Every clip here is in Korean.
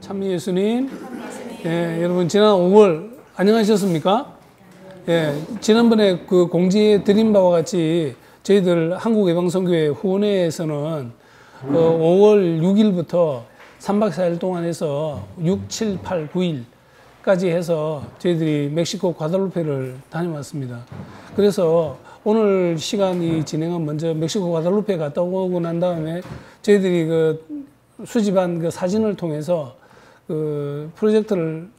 찬미 예수님. 예, 여러분 지난 5월 안녕하셨습니까? 예, 지난번에 그 공지해 드린 바와 같이 저희들 한국예방선교회 후원회에서는 5월 6일부터 3박 4일 동안 해서 6, 7, 8, 9일까지 해서 저희들이 멕시코 과달루페를 다녀왔습니다. 그래서 오늘 시간이 진행은 먼저 멕시코 과달루페 갔다 오고 난 다음에 저희들이 그 수집한 그 사진을 통해서 그 프로젝트를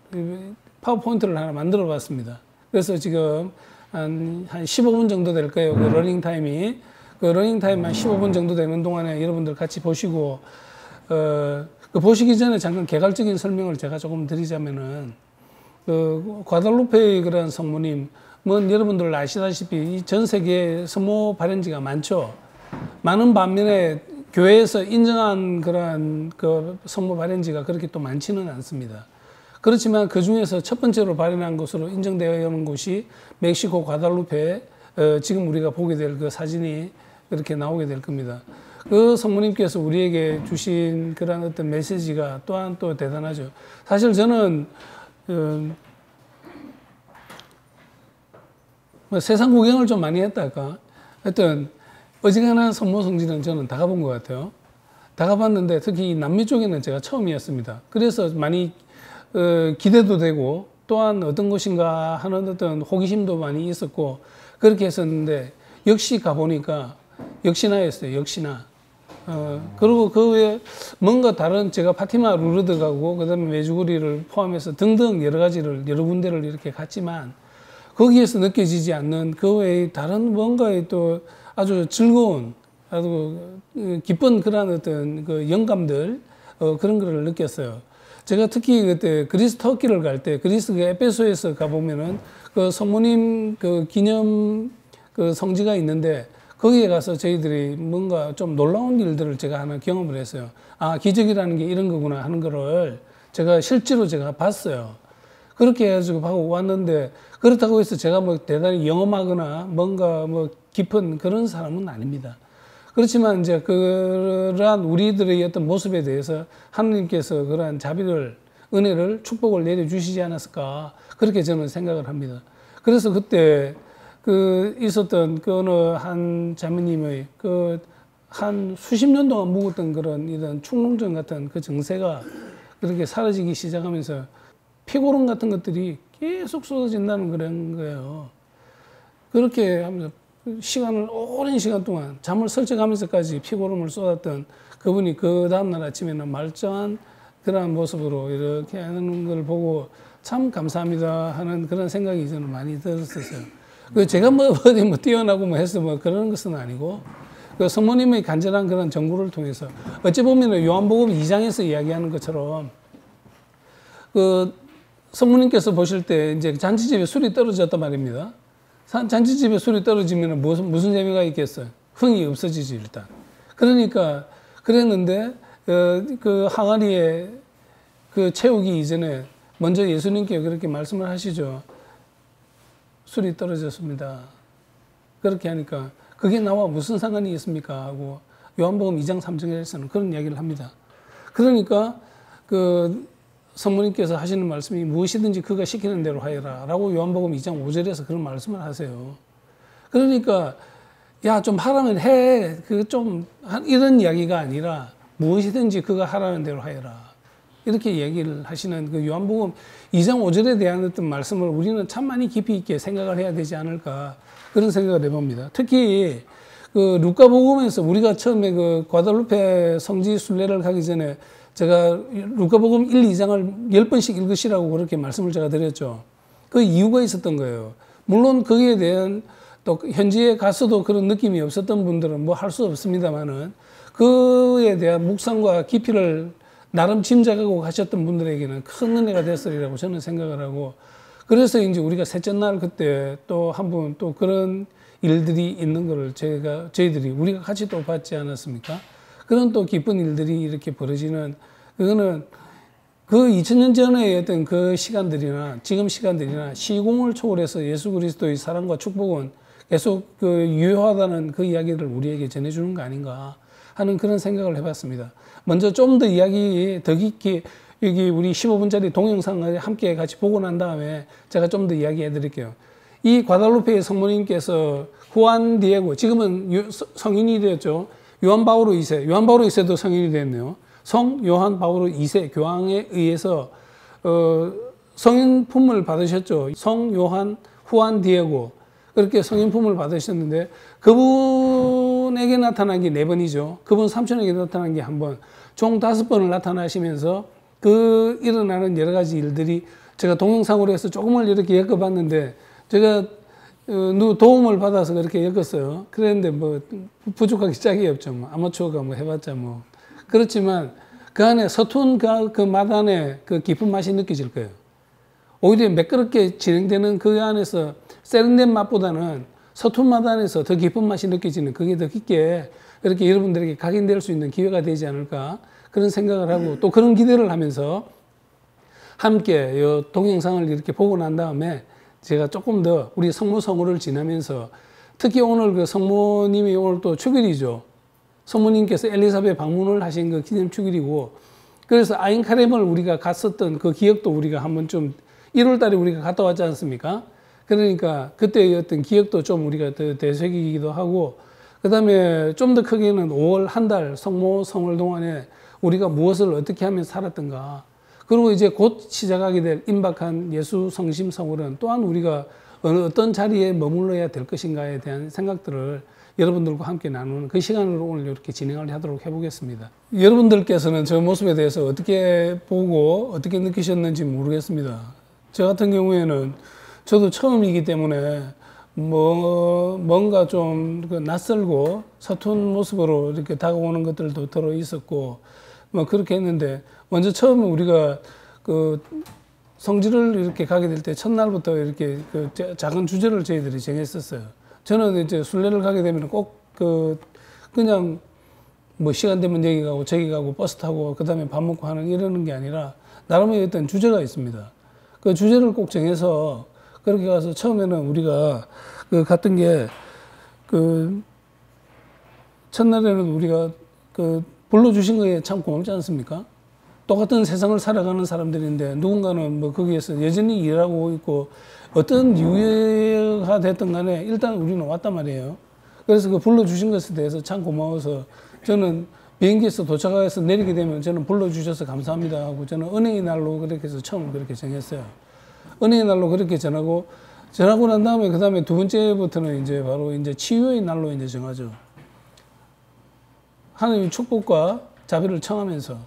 파워포인트를 하나 만들어 봤습니다. 그래서 지금 한 15분 정도 될 거예요. 그 러닝 타임이. 그 러닝 타임 한 15분 정도 되는 동안에 여러분들 같이 보시고, 그 보시기 전에 잠깐 개괄적인 설명을 제가 조금 드리자면은, 그 과달루페의 그런 성모님, 여러분들 아시다시피 이 전 세계에 성모 발현지가 많죠. 많은 반면에 교회에서 인정한 그러한 그 성모 발현지가 그렇게 또 많지는 않습니다. 그렇지만 그 중에서 첫 번째로 발현한 것으로 인정되어 있는 곳이 멕시코 과달루페, 지금 우리가 보게 될 그 사진이 그렇게 나오게 될 겁니다. 그 성모님께서 우리에게 주신 그런 어떤 메시지가 또한 또 대단하죠. 사실 저는 세상 구경을 좀 많이 했다 할까? 하여튼 어지간한 성모 성지는 저는 다 가본 것 같아요. 다 가봤는데 특히 남미 쪽에는 제가 처음이었습니다. 그래서 많이 기대도 되고 또한 어떤 것인가 하는 어떤 호기심도 많이 있었고 그렇게 했었는데 역시 가보니까 역시나였어요. 역시나. 그리고 그 외에 뭔가 다른 제가 파티마 루르드 가고 그다음에 메주구리를 포함해서 등등 여러 가지를 여러 군데를 이렇게 갔지만 거기에서 느껴지지 않는 그 외에 다른 뭔가의 또 아주 즐거운 아주 기쁜 그런 어떤 그 영감들 그런 거를 느꼈어요. 제가 특히 그때 그리스 터키를 갈 때 그리스 그 에베소에서 가보면은 그 성모님 그 기념 그 성지가 있는데 거기에 가서 저희들이 뭔가 좀 놀라운 일들을 제가 하나 경험을 했어요. 아, 기적이라는 게 이런 거구나 하는 거를 제가 실제로 제가 봤어요. 그렇게 해가지고 하고 왔는데 그렇다고 해서 제가 뭐 대단히 영험하거나 뭔가 뭐 깊은 그런 사람은 아닙니다. 그렇지만 이제 그러한 우리들의 어떤 모습에 대해서 하나님께서 그러한 자비를, 은혜를, 축복을 내려주시지 않았을까. 그렇게 저는 생각을 합니다. 그래서 그때 그 있었던 그 어느 한 자매님의 그 한 수십 년 동안 묵었던 그런 이런 축농증 같은 그 증세가 그렇게 사라지기 시작하면서 피고름 같은 것들이 계속 쏟아진다는 그런 거예요. 그렇게 하면서 시간을 오랜 시간 동안 잠을 설쳐가면서까지 피고름을 쏟았던 그분이 그 다음날 아침에는 말짱한 그러한 모습으로 이렇게 하는 걸 보고 참 감사합니다 하는 그런 생각이 저는 많이 들었었어요. 그 제가 뭐 어디 뭐 뛰어나고 뭐 해서 뭐 그런 것은 아니고 그 성모님의 간절한 그런 전구를 통해서 어찌 보면 요한복음 2장에서 이야기하는 것처럼 그 성모님께서 보실 때 이제 잔치집에 술이 떨어졌단 말입니다. 잔치집에 술이 떨어지면 무슨 재미가 있겠어요? 흥이 없어지지, 일단. 그러니까, 그랬는데, 그 항아리에 그 채우기 이전에 먼저 예수님께 그렇게 말씀을 하시죠. 술이 떨어졌습니다. 그렇게 하니까, 그게 나와 무슨 상관이 있습니까? 하고, 요한복음 2장 3장에서는 그런 이야기를 합니다. 그러니까, 성모님께서 하시는 말씀이 무엇이든지 그가 시키는 대로 하여라 라고 요한복음 2장 5절에서 그런 말씀을 하세요. 그러니까 야, 좀 하라면 해. 이런 이야기가 아니라 무엇이든지 그가 하라는 대로 하여라. 이렇게 얘기를 하시는 그 요한복음 2장 5절에 대한 어떤 말씀을 우리는 참 많이 깊이 있게 생각을 해야 되지 않을까 그런 생각을 해봅니다. 특히 그 루카복음에서 우리가 처음에 그 과달루페 성지 순례를 가기 전에 제가 루카복음 1, 2장을 10번씩 읽으시라고 그렇게 말씀을 제가 드렸죠. 그 이유가 있었던 거예요. 물론 거기에 대한 또 현지에 가서도 그런 느낌이 없었던 분들은 뭐 할 수 없습니다만은 그에 대한 묵상과 깊이를 나름 짐작하고 가셨던 분들에게는 큰 은혜가 됐으리라고 저는 생각을 하고 그래서 이제 우리가 셋째 날 그때 또 한 번 또 그런 일들이 있는 거를 저희들이 우리가 같이 또 봤지 않았습니까? 그런 또 기쁜 일들이 이렇게 벌어지는 그거는 그 2000년 전의 어떤 그 시간들이나 지금 시간들이나 시공을 초월해서 예수 그리스도의 사랑과 축복은 계속 그 유효하다는 그 이야기를 우리에게 전해주는 거 아닌가 하는 그런 생각을 해봤습니다. 먼저 좀 더 이야기 더 깊게 여기 우리 15분짜리 동영상을 함께 같이 보고 난 다음에 제가 좀 더 이야기해 드릴게요. 이 과달루페의 성모님께서 후안 디에고, 지금은 성인이 되었죠. 요한 바오로 2세, 요한 바오로 2세도 성인이 됐네요. 성 요한 바오로 2세 교황에 의해서 성인품을 받으셨죠. 성 요한 후안 디에고, 그렇게 성인품을 받으셨는데 그분에게 나타난 게 4번이죠. 그분 삼촌에게 나타난 게 1번, 총 5번을 나타나시면서 그 일어나는 여러 가지 일들이 제가 동영상으로 해서 조금을 이렇게 엮어봤는데, 제가 도움을 받아서 그렇게 엮었어요. 그랬는데 뭐 부족하기 짝이 없죠. 뭐 아마추어가 뭐 해봤자 뭐. 그렇지만 그 안에 서툰 그 맛 안에 그 깊은 맛이 느껴질 거예요. 오히려 매끄럽게 진행되는 그 안에서 세련된 맛보다는 서툰 맛 안에서 더 깊은 맛이 느껴지는, 그게 더 깊게 이렇게 여러분들에게 각인될 수 있는 기회가 되지 않을까, 그런 생각을 하고 또 그런 기대를 하면서 함께 이 동영상을 이렇게 보고 난 다음에 제가 조금 더 우리 성모성호를 지나면서, 특히 오늘 그 성모님이 오늘 또 축일이죠. 성모님께서 엘리사벳 방문을 하신 그 기념 축일이고, 그래서 아인카렘을 우리가 갔었던 그 기억도 우리가 한번 좀 1월 달에 우리가 갔다 왔지 않습니까? 그러니까 그때의 어떤 기억도 좀 우리가 더 되새기기도 하고, 그 다음에 좀 더 크게는 5월 한 달 성모성월 동안에 우리가 무엇을 어떻게 하면 살았던가, 그리고 이제 곧 시작하게 될 임박한 예수 성심 성월은 또한 우리가 어떤 자리에 머물러야 될 것인가에 대한 생각들을 여러분들과 함께 나누는 그 시간으로 오늘 이렇게 진행을 하도록 해보겠습니다. 여러분들께서는 저 모습에 대해서 어떻게 보고 어떻게 느끼셨는지 모르겠습니다. 저 같은 경우에는 저도 처음이기 때문에 뭔가 좀 낯설고 서툰 모습으로 이렇게 다가오는 것들도 들어 있었고, 뭐 그렇게 했는데, 먼저 처음에 우리가 그 성지를 이렇게 가게 될 때 첫날부터 이렇게 그 작은 주제를 저희들이 정했었어요. 저는 이제 순례를 가게 되면 꼭 그냥 뭐 시간 되면 여기 가고 저기 가고 버스 타고 그 다음에 밥 먹고 하는 이러는 게 아니라 나름의 어떤 주제가 있습니다. 그 주제를 꼭 정해서 그렇게 가서, 처음에는 우리가 그 갔던 게 첫날에는 우리가 불러주신 거에 참 고맙지 않습니까? 똑같은 세상을 살아가는 사람들인데 누군가는 뭐 거기에서 여전히 일하고 있고 어떤 이유가 됐든 간에 일단 우리는 왔단 말이에요. 그래서 그 불러주신 것에 대해서 참 고마워서, 저는 비행기에서 도착해서 내리게 되면 저는 불러주셔서 감사합니다 하고, 저는 은혜의 날로 그렇게 해서 처음 그렇게 정했어요. 은혜의 날로 그렇게 전하고 난 다음에 그 다음에 두 번째부터는 이제 바로 이제 치유의 날로 이제 정하죠. 하나님의 축복과 자비를 청하면서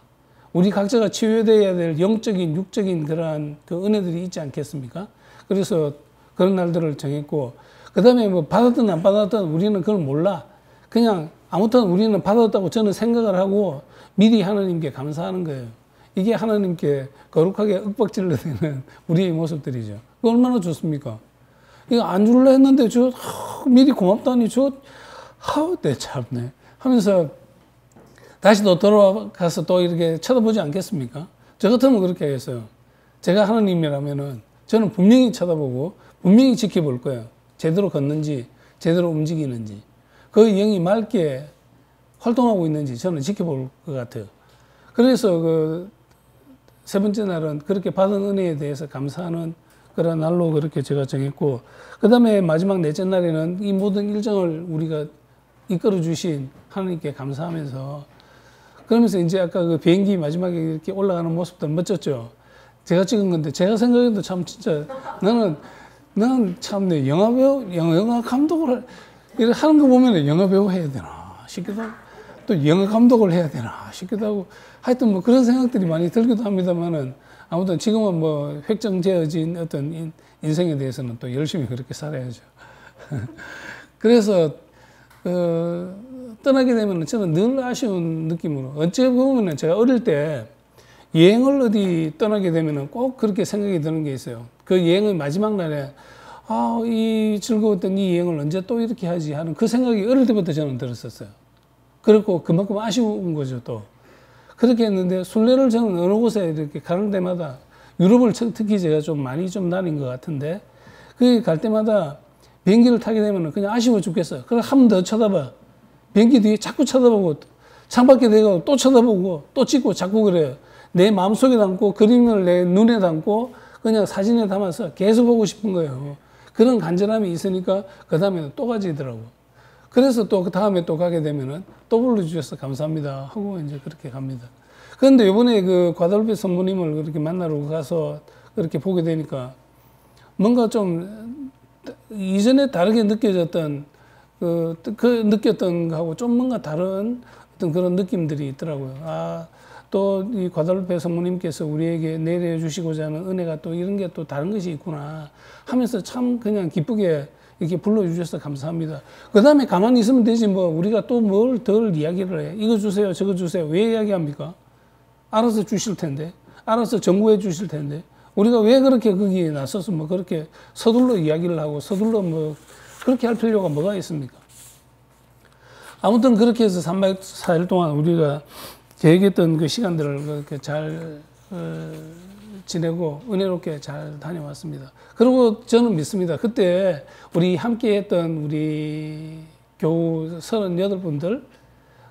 우리 각자가 치유되어야 될 영적인, 육적인 그러한 그 은혜들이 있지 않겠습니까? 그래서 그런 날들을 정했고, 그 다음에 뭐 받았든 안 받았든 우리는 그걸 몰라. 그냥 아무튼 우리는 받았다고 저는 생각을 하고 미리 하나님께 감사하는 거예요. 이게 하나님께 거룩하게 윽박질러 되는 우리의 모습들이죠. 그 얼마나 좋습니까? 이거 안 줄라 했는데 미리 고맙다니 내 참네 하면서 다시 또 돌아가서 또 이렇게 쳐다보지 않겠습니까? 저 같으면 그렇게 하겠어요. 제가 하나님이라면은 저는 분명히 쳐다보고 분명히 지켜볼 거예요. 제대로 걷는지, 제대로 움직이는지, 그 영이 맑게 활동하고 있는지 저는 지켜볼 것 같아요. 그래서 세 번째 날은 그렇게 받은 은혜에 대해서 감사하는 그런 날로 그렇게 제가 정했고, 그 다음에 마지막 넷째 날에는 이 모든 일정을 우리가 이끌어 주신 하나님께 감사하면서, 그러면서 이제 아까 그 비행기 마지막에 이렇게 올라가는 모습도 멋졌죠. 제가 찍은 건데, 제가 생각해도 참 진짜 나는 참 내 영화배우, 영화 감독을 이렇게 하는 거 보면 영화배우 해야 되나 싶기도 하고, 또 영화 감독을 해야 되나 싶기도 하고, 하여튼 뭐 그런 생각들이 많이 들기도 합니다만은, 아무튼 지금은 뭐 획정되어진 어떤 인생에 대해서는 또 열심히 그렇게 살아야죠. 그래서 떠나게 되면 저는 늘 아쉬운 느낌으로, 어찌 보면 제가 어릴 때 여행을 어디 떠나게 되면 꼭 그렇게 생각이 드는 게 있어요. 그 여행의 마지막 날에 이 즐거웠던 이 여행을 언제 또 이렇게 하지 하는 그 생각이 어릴 때부터 저는 들었었어요. 그렇고 그만큼 아쉬운 거죠. 또 그렇게 했는데, 순례를 저는 어느 곳에 이렇게 가는 데마다, 유럽을 특히 제가 좀 많이 다닌 것 같은데, 거기 갈 때마다 비행기를 타게 되면 그냥 아쉬워 죽겠어요. 그래서 한 번 더 쳐다봐. 비행기 뒤에 자꾸 쳐다보고, 창밖에 내가 또 쳐다보고, 또 찍고 자꾸 그래요. 내 마음속에 담고 그림을 내 눈에 담고 그냥 사진에 담아서 계속 보고 싶은 거예요. 그런 간절함이 있으니까 그 다음에는 또 가지더라고. 그래서 또 그 다음에 또 가게 되면은 또 불러주셔서 감사합니다 하고 이제 그렇게 갑니다. 그런데 이번에 그 과달페 성모님을 그렇게 만나러 가서 그렇게 보게 되니까 뭔가 좀 이전에 다르게 느껴졌던 그 느꼈던 거하고 좀 뭔가 다른 어떤 그런 느낌들이 있더라고요. 아, 또 이 과달페 성모님께서 우리에게 내려주시고자 하는 은혜가 또 이런 게 또 다른 것이 있구나 하면서 참 그냥 기쁘게 이렇게 불러주셔서 감사합니다. 그 다음에 가만히 있으면 되지 뭐 우리가 또 뭘 덜 이야기를 해. 이거 주세요 저거 주세요. 왜 이야기합니까? 알아서 주실 텐데, 알아서 정보해 주실 텐데, 우리가 왜 그렇게 거기에 나서서 뭐 그렇게 서둘러 이야기를 하고 서둘러 뭐 그렇게 할 필요가 뭐가 있습니까? 아무튼 그렇게 해서 3박 4일 동안 우리가 계획했던 그 시간들을 그렇게 잘 지내고 은혜롭게 잘 다녀왔습니다. 그리고 저는 믿습니다. 그때 우리 함께 했던 우리 교우 38분들,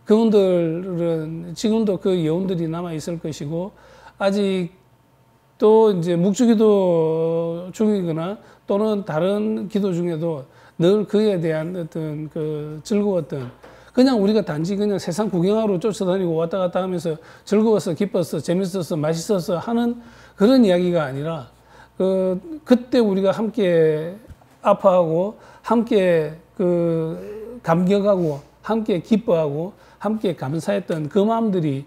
그분들은 지금도 그 여운들이 남아 있을 것이고, 아직 또 이제 묵주기도 중이거나 또는 다른 기도 중에도 늘 그에 대한 어떤 그 즐거웠던, 그냥 우리가 단지 그냥 세상 구경하러 쫓아다니고 왔다 갔다 하면서 즐거워서 기뻤어 재밌었어 맛있었어 하는 그런 이야기가 아니라 그때 우리가 함께 아파하고 함께 그 감격하고 함께 기뻐하고 함께 감사했던 그 마음들이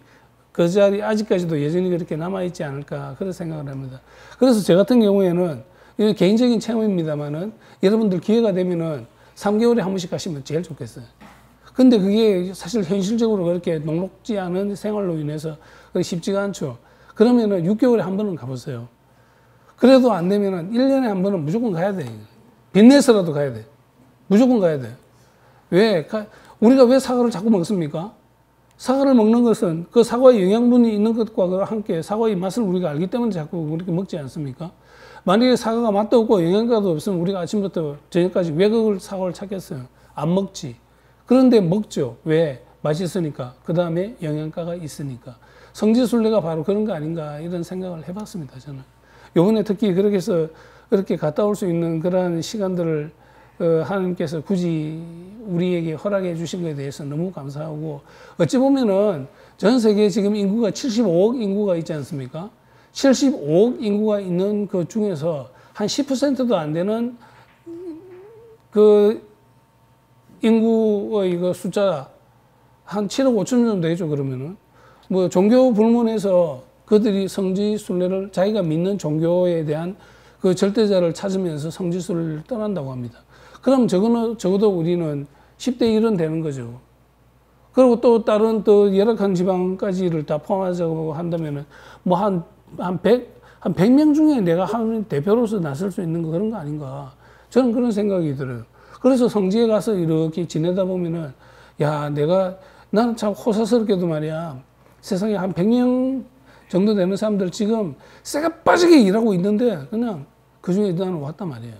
그 자리 아직까지도 여전히 그렇게 남아있지 않을까 그런 생각을 합니다. 그래서 저 같은 경우에는 이건 개인적인 체험입니다만은 여러분들 기회가 되면은 3개월에 한 번씩 가시면 제일 좋겠어요. 근데 그게 사실 현실적으로 그렇게 녹록지 않은 생활로 인해서 쉽지가 않죠. 그러면은 6개월에 한 번은 가보세요. 그래도 안 되면은 1년에 한 번은 무조건 가야 돼. 빚내서라도 가야 돼. 무조건 가야 돼. 왜? 우리가 왜 사과를 자꾸 먹습니까? 사과를 먹는 것은 그 사과의 영양분이 있는 것과 함께 사과의 맛을 우리가 알기 때문에 자꾸 그렇게 먹지 않습니까? 만약에 사과가 맛도 없고 영양가도 없으면 우리가 아침부터 저녁까지 왜 그걸 사과를 찾겠어요? 안 먹지. 그런데 먹죠. 왜? 맛있으니까. 그 다음에 영양가가 있으니까. 성지순례가 바로 그런 거 아닌가 이런 생각을 해봤습니다. 저는. 요번에 특히 그렇게 해서 그렇게 갔다 올 수 있는 그러한 시간들을 하나님께서 굳이 우리에게 허락해 주신 것에 대해서 너무 감사하고, 어찌 보면은 전 세계에 지금 인구가 75억 인구가 있지 않습니까? 75억 인구가 있는 그 중에서 한 10%도 안 되는 그 인구의 그 숫자 한 7억 5천 정도 되죠. 그러면은 뭐 종교 불문에서 그들이 성지순례를 자기가 믿는 종교에 대한 그 절대자를 찾으면서 성지순례를 떠난다고 합니다. 그럼 적어도 우리는 10대 1은 되는 거죠. 그리고 또 다른 또 열악한 지방까지를 다 포함하자고 한다면은 뭐 한 100명 중에 내가 한 대표로서 나설 수 있는 거 그런 거 아닌가. 저는 그런 생각이 들어요. 그래서 성지에 가서 이렇게 지내다 보면은 야, 나는 참 호사스럽게도 말이야. 세상에 한 100명 정도 되는 사람들 지금 쇠가 빠지게 일하고 있는데 그냥 그 중에 나는 왔단 말이에요.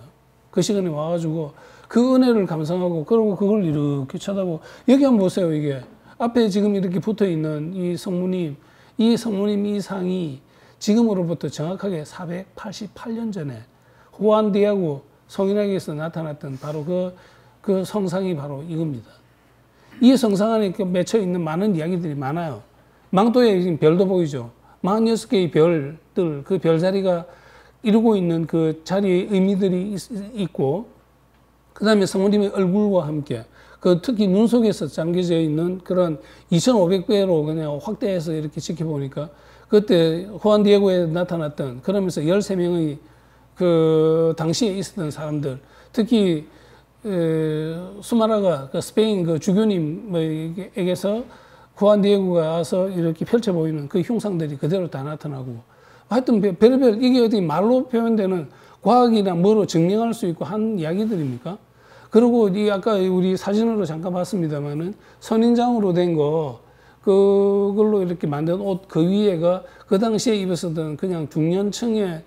그 시간에 와가지고 그 은혜를 감상하고 그러고 그걸 이렇게 쳐다보고 여기 한번 보세요. 이게 앞에 지금 이렇게 붙어 있는 이 성모님 이 상이 지금으로부터 정확하게 488년 전에 후안 디에고 성인에게서 나타났던 바로 그 성상이 바로 이겁니다. 이 성상 안에 맺혀 있는 많은 이야기들이 많아요. 망토에 지금 별도 보이죠. 46개의 별들, 그 별자리가 이루고 있는 그 자리의 의미들이 있고, 그 다음에 성모님의 얼굴과 함께, 그 특히 눈 속에서 잠겨져 있는 그런 2500배로 그냥 확대해서 이렇게 지켜보니까, 그때 후안 디에고에 나타났던, 그러면서 13명의 그 당시에 있었던 사람들, 특히 수마라가 그 스페인 그 주교님에게서 후안 디에고가 와서 이렇게 펼쳐 보이는 그 흉상들이 그대로 다 나타나고, 하여튼 별의별 이게 어떻게 말로 표현되는 과학이나 뭐로 증명할 수 있고 한 이야기들입니까? 그리고 이 아까 우리 사진으로 잠깐 봤습니다만은 선인장으로 된 거 그걸로 이렇게 만든 옷 그 위에가 그 당시에 입었었던 그냥 중년층의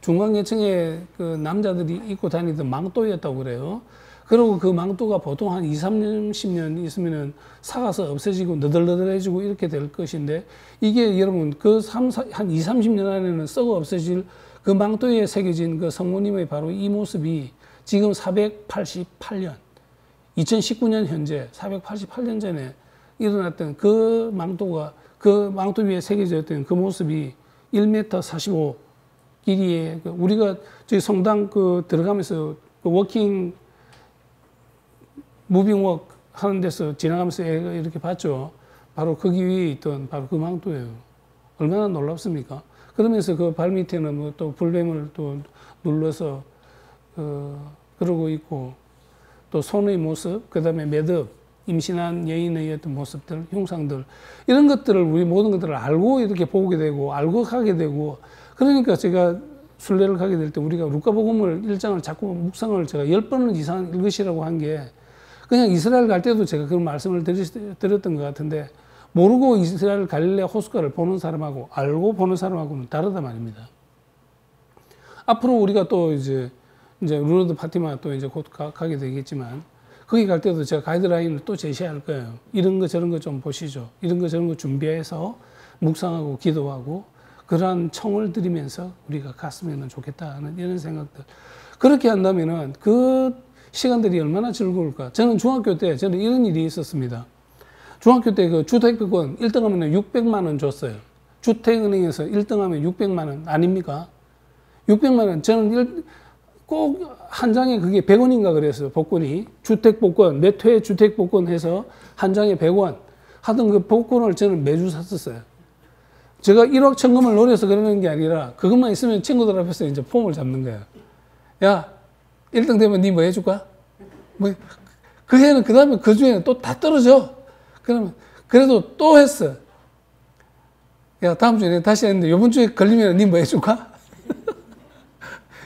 중간계층의 그 남자들이 입고 다니던 망토였다고 그래요. 그리고 그 망토가 보통 한 2, 30년 있으면은 삭아서 없어지고 너덜너덜해지고 이렇게 될 것인데, 이게 여러분 한 2, 30년 안에는 썩어 없어질 그 망토에 새겨진 그 성모님의 바로 이 모습이 지금 488년, 2019년 현재 488년 전에 일어났던 그 망토가, 그 망토 위에 새겨져 있던 그 모습이 1m 45 길이에, 우리가 저희 성당 들어가면서 워킹 무빙워크 하는 데서 지나가면서 이렇게 봤죠. 바로 거기 위에 있던 바로 그 망토예요. 얼마나 놀랍습니까? 그러면서 그 발 밑에는 뭐 또 불뱀을 또 눌러서 그러고 있고, 또 손의 모습, 그 다음에 매듭, 임신한 여인의 어떤 모습들, 흉상들, 이런 것들을, 우리 모든 것들을 알고 이렇게 보게 되고 알고 가게 되고, 그러니까 제가 순례를 가게 될 때 우리가 루카복음을 1장을 자꾸 묵상을 제가 10번은 이상 읽으시라고 한 게, 그냥 이스라엘 갈 때도 제가 그런 말씀을 드렸던 것 같은데, 모르고 이스라엘 갈릴레아 호숫가를 보는 사람하고 알고 보는 사람하고는 다르다 말입니다. 앞으로 우리가 또 이제 루로드 파티마 또 이제 곧 가게 되겠지만, 거기 갈 때도 제가 가이드라인을 또 제시할 거예요. 이런 거 저런 거 좀 보시죠. 이런 거 저런 거 준비해서 묵상하고 기도하고 그러한 청을 드리면서 우리가 갔으면 좋겠다는 이런 생각들. 그렇게 한다면은 그 시간들이 얼마나 즐거울까. 저는 중학교 때 저는 이런 일이 있었습니다. 중학교 때 그 주택비권 1등 하면 600만 원 줬어요. 주택은행에서 1등 하면 600만 원 아닙니까? 600만 원. 저는 꼭 한 장에 그게 100원인가 그랬어요. 복권이. 주택복권, 몇 회 주택복권 해서 한 장에 100원 하던 그 복권을 저는 매주 샀었어요. 제가 1억 천금을 노려서 그러는 게 아니라 그것만 있으면 친구들 앞에서 이제 폼을 잡는 거예요. 야, 1등 되면 니 뭐 해줄까? 뭐, 그 해는 그 다음에 그 중에는 또 다 떨어져. 그러면, 그래도 또 했어. 야, 다음 주에 다시 했는데 이번 주에 걸리면 니 뭐 해줄까?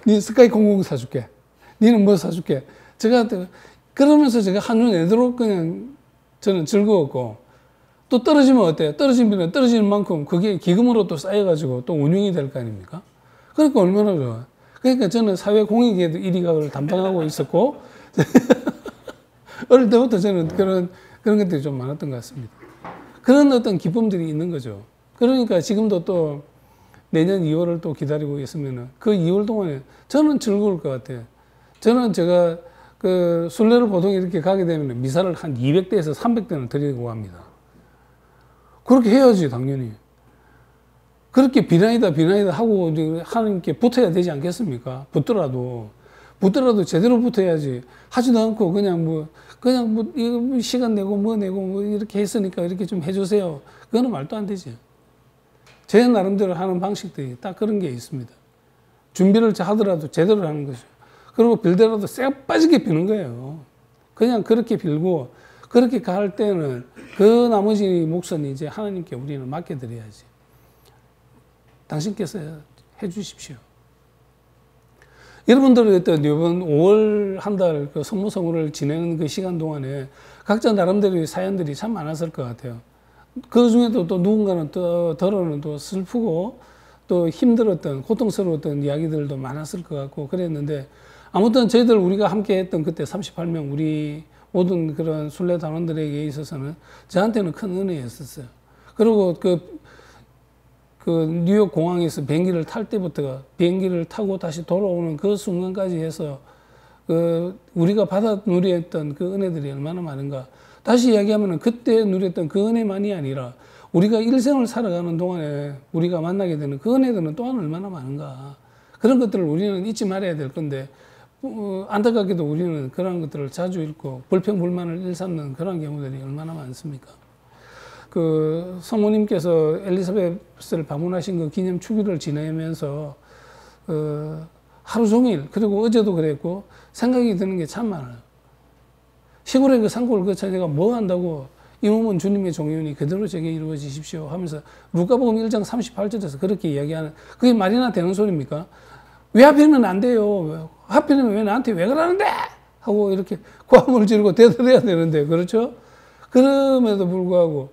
니 스카이 00 사줄게. 니는 뭐 사줄게. 제가, 그러면서 제가 한눈 내도록 그냥 저는 즐거웠고, 또 떨어지면 어때요? 떨어지면 떨어지는 만큼 그게 기금으로 또 쌓여가지고 또 운용이 될 거 아닙니까? 그러니까 얼마나 좋아. 그러니까 저는 사회공익에도 1위각을 담당하고 있었고, 어릴 때부터 저는 그런 것들이 좀 많았던 것 같습니다. 그런 어떤 기쁨들이 있는 거죠. 그러니까 지금도 또 내년 2월을 또 기다리고 있으면은 그 2월 동안에 저는 즐거울 것 같아요. 저는 제가 그 순례를 보통 이렇게 가게 되면 미사를 한 200대에서 300대는 드리고 갑니다. 그렇게 해야지, 당연히. 그렇게 비나이다 하고 하나님께 붙어야 되지 않겠습니까? 붙더라도 제대로 붙어야지. 하지도 않고 그냥 뭐 이거 시간 내고 뭐 이렇게 했으니까 이렇게 좀 해주세요. 그거는 말도 안 되지. 제 나름대로 하는 방식들이 딱 그런 게 있습니다. 준비를 하더라도 제대로 하는 거죠. 그리고 빌더라도 쎄 빠지게 비는 거예요. 그냥 그렇게 빌고, 그렇게 갈 때는 그 나머지 몫은 이제 하나님께 우리는 맡겨드려야지. 당신께서 해 주십시오. 여러분들이 어떤 이번 5월 한 달 그 성모성호를 지내는 그 시간 동안에 각자 나름대로의 사연들이 참 많았을 것 같아요. 그 중에도 또 누군가는 또 덜어는 또 슬프고 또 힘들었던, 고통스러웠던 이야기들도 많았을 것 같고 그랬는데, 아무튼 저희들 우리가 함께 했던 그때 38명 우리 모든 그런 순례 단원들에게 있어서는 저한테는 큰 은혜였었어요. 그리고 그 뉴욕 공항에서 비행기를 탈 때부터가 비행기를 타고 다시 돌아오는 그 순간까지 해서 우리가 받아 누렸던 그 은혜들이 얼마나 많은가. 다시 이야기하면 그때 누렸던 그 은혜만이 아니라 우리가 일생을 살아가는 동안에 우리가 만나게 되는 그 은혜들은 또한 얼마나 많은가. 그런 것들을 우리는 잊지 말아야 될 건데, 안타깝게도 우리는 그런 것들을 자주 읽고 불평불만을 일삼는 그런 경우들이 얼마나 많습니까? 그 성모님께서 엘리사벳을 방문하신 그 기념 축일을 지내면서 하루 종일, 그리고 어제도 그랬고 생각이 드는 게 참 많아요. 시골의 그 산골 그 자체가 뭐 한다고 이 몸은 주님의 종이오니 그대로 제게 이루어지십시오 하면서 루카복음 1장 38절에서 그렇게 이야기하는, 그게 말이나 되는 소리입니까? 왜 하필이면 안 돼요? 하필이면 왜 나한테 왜 그러는데? 하고 이렇게 고함을 지르고 대들어야 되는데, 그렇죠? 그럼에도 불구하고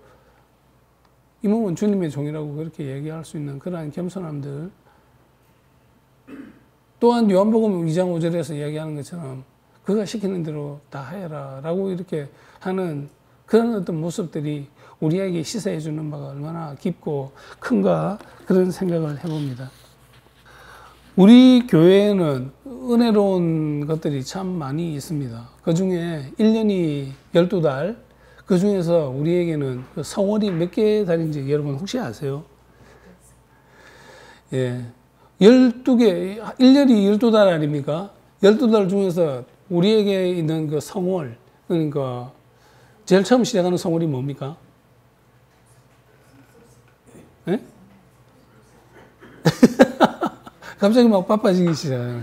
이 몸은 주님의 종이라고 그렇게 얘기할 수 있는 그러한 겸손함들, 또한 요한복음 2장 5절에서 이야기하는 것처럼 그가 시키는 대로 다 해라 라고 이렇게 하는 그런 어떤 모습들이 우리에게 시사해 주는 바가 얼마나 깊고 큰가 그런 생각을 해봅니다. 우리 교회에는 은혜로운 것들이 참 많이 있습니다. 그 중에 1년이 12달, 그 중에서 우리에게는 그 성월이 몇 개 달인지 여러분 혹시 아세요? 예. 12개, 1년이 12달 아닙니까? 12달 중에서 우리에게 있는 그 성월, 그러니까 제일 처음 시작하는 성월이 뭡니까? 예? 갑자기 막 바빠지기 시작해요.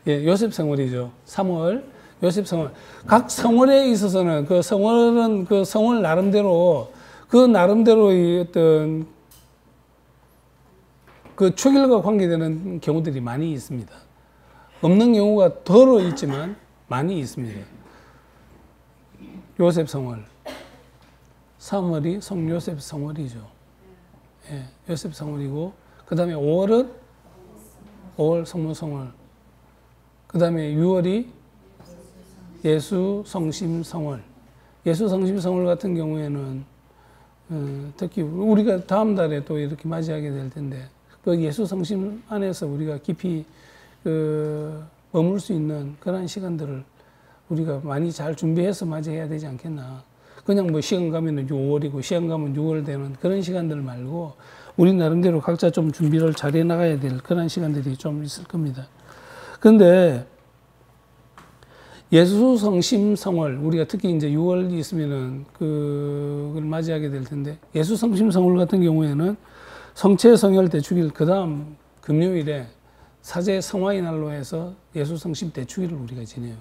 예, 요셉 성월이죠. 3월, 요셉 성월. 각 성월에 있어서는 그 성월은 그 성월 나름대로 그 나름대로의 어떤 그 축일과 관계되는 경우들이 많이 있습니다. 없는 경우가 덜어 있지만 많이 있습니다. 요셉 성월. 3월이 성요셉 성월이죠. 예, 요셉 성월이고, 그 다음에 5월은 5월 성모 성월. 그 다음에 6월이 예수 성심 성월. 예수 성심 성월 같은 경우에는 특히 우리가 다음 달에 또 이렇게 맞이하게 될 텐데, 그 예수 성심 안에서 우리가 깊이 머물 수 있는 그런 시간들을 우리가 많이 잘 준비해서 맞이해야 되지 않겠나. 그냥 뭐 시간 가면은 5월이고 시간 가면 6월 되는 그런 시간들 말고 우리 나름대로 각자 좀 준비를 잘 해 나가야 될 그런 시간들이 좀 있을 겁니다. 그런데 예수 성심 성월, 우리가 특히 이제 6월이 있으면은 그걸 맞이하게 될 텐데, 예수 성심 성월 같은 경우에는 성체 성혈 대축일 그 다음 금요일에 사제 성화의 날로 해서 예수 성심 대축일을 우리가 지내요.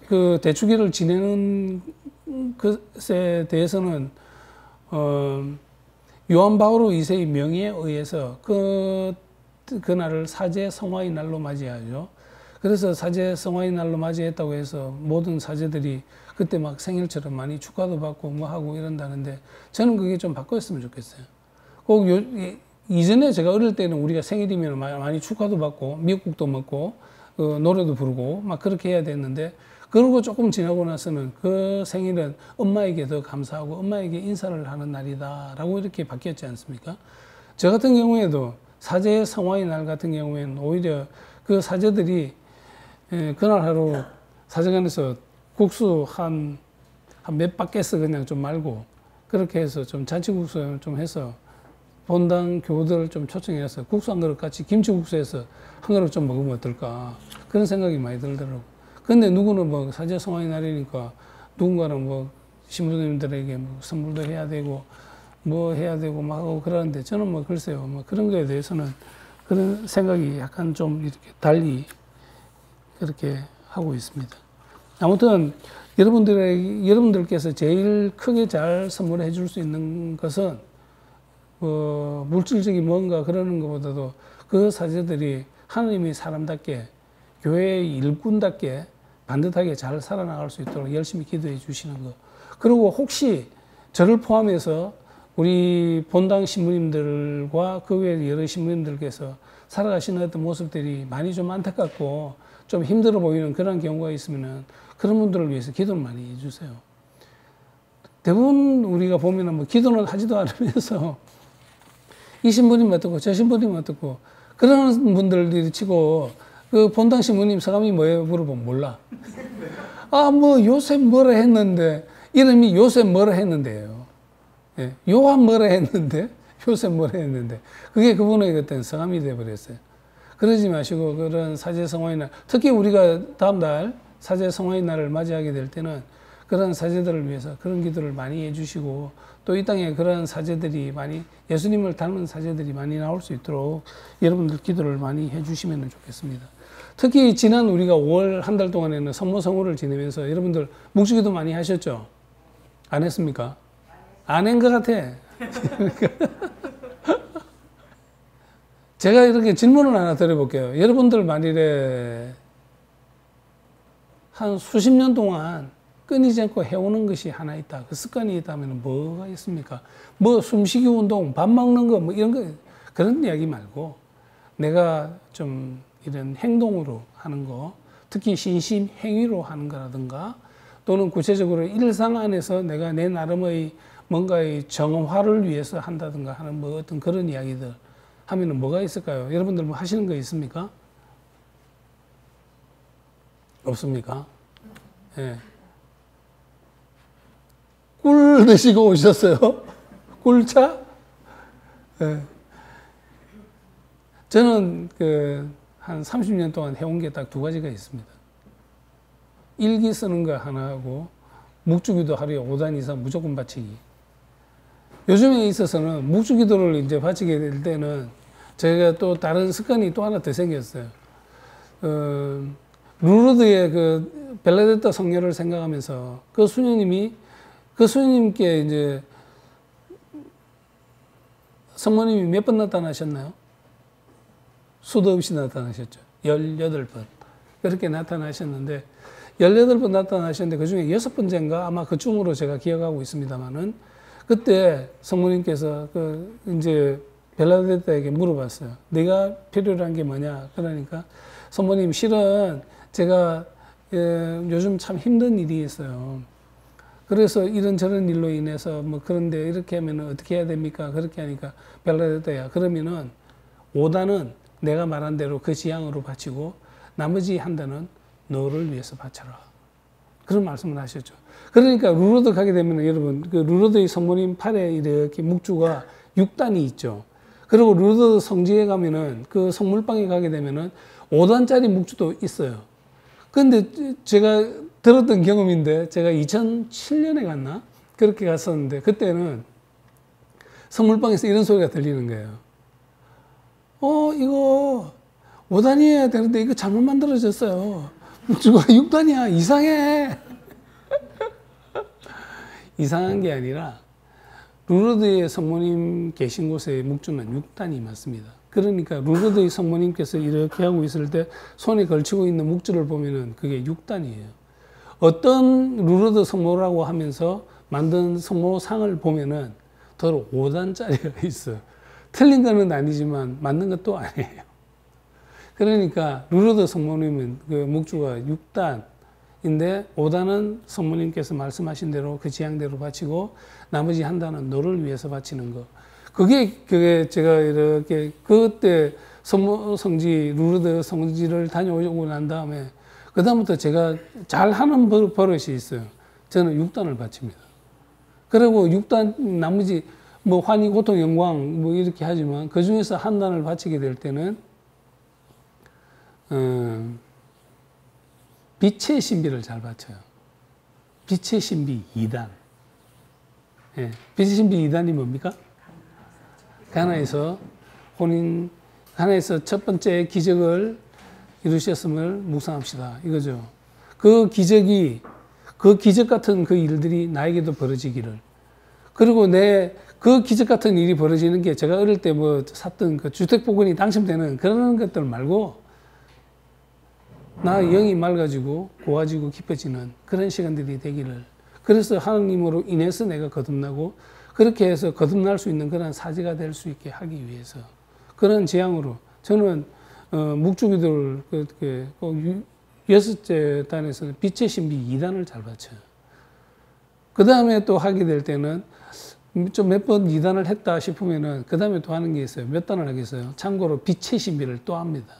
그 대축일을 지내는 것에 대해서는 요한 바오로 2세의 명의에 의해서 그날을 사제 성화의 날로 맞이하죠. 그래서 사제 성화의 날로 맞이했다고 해서 모든 사제들이 그때 막 생일처럼 많이 축하도 받고 뭐 하고 이런다는데, 저는 그게 좀 바뀌었으면 좋겠어요. 꼭 이전에 제가 어릴 때는 우리가 생일이면 많이 축하도 받고 미역국도 먹고 노래도 부르고 막 그렇게 해야 됐는데, 그러고 조금 지나고 나서는 그 생일은 엄마에게 더 감사하고 엄마에게 인사를 하는 날이다라고 이렇게 바뀌었지 않습니까? 저 같은 경우에도 사제 성화의 날 같은 경우에는 오히려 그 사제들이 그날 하루 사제관에서 국수 한 몇 바켓스 그냥 좀 말고 그렇게 해서 좀 잔치국수 좀 해서 본당 교우들을 좀 초청해서 국수 한 그릇 같이 김치국수해서 한 그릇 좀 먹으면 어떨까, 그런 생각이 많이 들더라고. 근데 누구는 뭐 사제 성화의 날이니까 누군가는 뭐 신부님들에게 뭐 선물도 해야 되고 뭐 해야 되고 막 하고 그러는데, 저는 뭐 글쎄요, 뭐 그런 거에 대해서는 그런 생각이 약간 좀 이렇게 달리 그렇게 하고 있습니다. 아무튼 여러분들께서 제일 크게 잘 선물해 줄 수 있는 것은 물질적인 뭔가 그러는 것보다도 그 사제들이 하나님의 사람답게 교회의 일꾼답게 반듯하게 잘 살아나갈 수 있도록 열심히 기도해 주시는 것. 그리고 혹시 저를 포함해서 우리 본당 신부님들과 그 외에 여러 신부님들께서 살아가시는 어떤 모습들이 많이 좀 안타깝고 좀 힘들어 보이는 그런 경우가 있으면은 그런 분들을 위해서 기도를 많이 해주세요. 대부분 우리가 보면은 뭐 기도는 하지도 않으면서 이 신부님 어떻고 저 신부님 어떻고 그런 분들이 치고, 그 본당 신부님 성함이 뭐예요? 물어보면 몰라. 아, 뭐 요셉 뭐라 했는데, 이름이 요셉 뭐라 했는데요. 예, 요한 뭐라 했는데, 요셉 뭐라 했는데, 그게 그분의 어떤 성함이 되어버렸어요. 그러지 마시고 그런 사제 성화의 날, 특히 우리가 다음 달 사제 성화의 날을 맞이하게 될 때는 그런 사제들을 위해서 그런 기도를 많이 해주시고, 또 이 땅에 그런 사제들이 많이, 예수님을 닮은 사제들이 많이 나올 수 있도록 여러분들 기도를 많이 해주시면 좋겠습니다. 특히 지난 우리가 5월 한 달 동안에는 성모성호를 지내면서 여러분들 묵주기도 많이 하셨죠? 안 했습니까? 안 한 것 같아. 제가 이렇게 질문을 하나 드려볼게요. 여러분들 만일에 한 수십 년 동안 끊이지 않고 해오는 것이 하나 있다, 그 습관이 있다면 뭐가 있습니까? 뭐 숨쉬기 운동, 밥 먹는 거, 뭐 이런 거, 그런 이야기 말고 내가 좀 이런 행동으로 하는 거, 특히 신심 행위로 하는 거라든가 또는 구체적으로 일상 안에서 내가 내 나름의 뭔가의 정화를 위해서 한다든가 하는 뭐 어떤 그런 이야기들 하면은 뭐가 있을까요? 여러분들 뭐 하시는 거 있습니까? 없습니까? 예. 꿀 드시고 오셨어요? 꿀차? 예. 저는 한 30년 동안 해온 게 딱 두 가지가 있습니다. 일기 쓰는 거 하나 하고 묵주기도 하루에 5단 이상 무조건 바치기. 요즘에 있어서는 묵주기도를 이제 바치게 될 때는 제가 또 다른 습관이 또 하나 더 생겼어요. 루르드의 그 벨라데타 성녀를 생각하면서 그 수녀님께 이제 성모님이 몇 번 나타나셨나요? 수도 없이 나타나셨죠. 18번. 그렇게 나타나셨는데 18번 나타나셨는데 그 중에 6번째인가 아마 그쯤으로 제가 기억하고 있습니다만은 그때 성모님께서 이제 벨라데타에게 물어봤어요. 네가 필요로 한 게 뭐냐? 그러니까 성모님 실은 제가 요즘 참 힘든 일이 있어요. 그래서 이런저런 일로 인해서 뭐 그런데 이렇게 하면 어떻게 해야 됩니까? 그렇게 하니까 벨라데타야 그러면은 5단은 내가 말한 대로 그 지향으로 바치고 나머지 한 단은 너를 위해서 바쳐라. 그런 말씀을 하셨죠. 그러니까 루로드 가게 되면 여러분 그 루로드의 성모님 팔에 이렇게 묵주가 6단이 있죠. 그리고 루로드 성지에 가면은 그 성물방에 가게 되면은 5단짜리 묵주도 있어요. 근데 제가 들었던 경험인데 제가 2007년에 갔나? 그렇게 갔었는데 그때는 성물방에서 이런 소리가 들리는 거예요. 이거 5단이어야 되는데 이거 잘못 만들어졌어요. 묵주가 6단이야. 이상해. 이상한 게 아니라 루르드의 성모님 계신 곳의 묵주는 6단이 맞습니다. 그러니까 루르드의 성모님께서 이렇게 하고 있을 때 손에 걸치고 있는 묵주를 보면은 그게 6단이에요. 어떤 루르드 성모라고 하면서 만든 성모상을 보면은 더 5단짜리가 있어요. 틀린 거는 아니지만 맞는 것도 아니에요. 그러니까 루르드 성모님은 그 묵주가 6단인데 5단은 성모님께서 말씀하신 대로 그 지향대로 바치고 나머지 한 단은 너를 위해서 바치는 거. 그게 제가 이렇게 그때 성지 루르드 성지를 다녀오고 난 다음에 그다음부터 제가 잘 하는 버릇이 있어요. 저는 6단을 바칩니다. 그리고 6단 나머지 뭐 환희 고통 영광 뭐 이렇게 하지만 그 중에서 한 단을 바치게 될 때는 빛의 신비를 잘 바쳐요. 빛의 신비 2단. 예, 빛의 신비 2단이 뭡니까? 가나에서 가나에서 첫 번째 기적을 이루셨음을 묵상합시다. 이거죠. 그 기적 같은 그 일들이 나에게도 벌어지기를. 그리고 그 기적 같은 일이 벌어지는 게 제가 어릴 때 뭐 샀던 그 주택복권이 당첨되는 그런 것들 말고 나 영이 맑아지고 고와지고 깊어지는 그런 시간들이 되기를. 그래서 하나님으로 인해서 내가 거듭나고 그렇게 해서 거듭날 수 있는 그런 사지가 될 수 있게 하기 위해서 그런 지향으로 저는 묵주기도를 꼭 6째 단에서는 빛의 신비 2단을 잘 바쳐요. 그 다음에 또 하게 될 때는 좀 몇 번 2단을 했다 싶으면은 그 다음에 또 하는 게 있어요. 몇 단을 하겠어요? 참고로 빛의 신비를 또 합니다.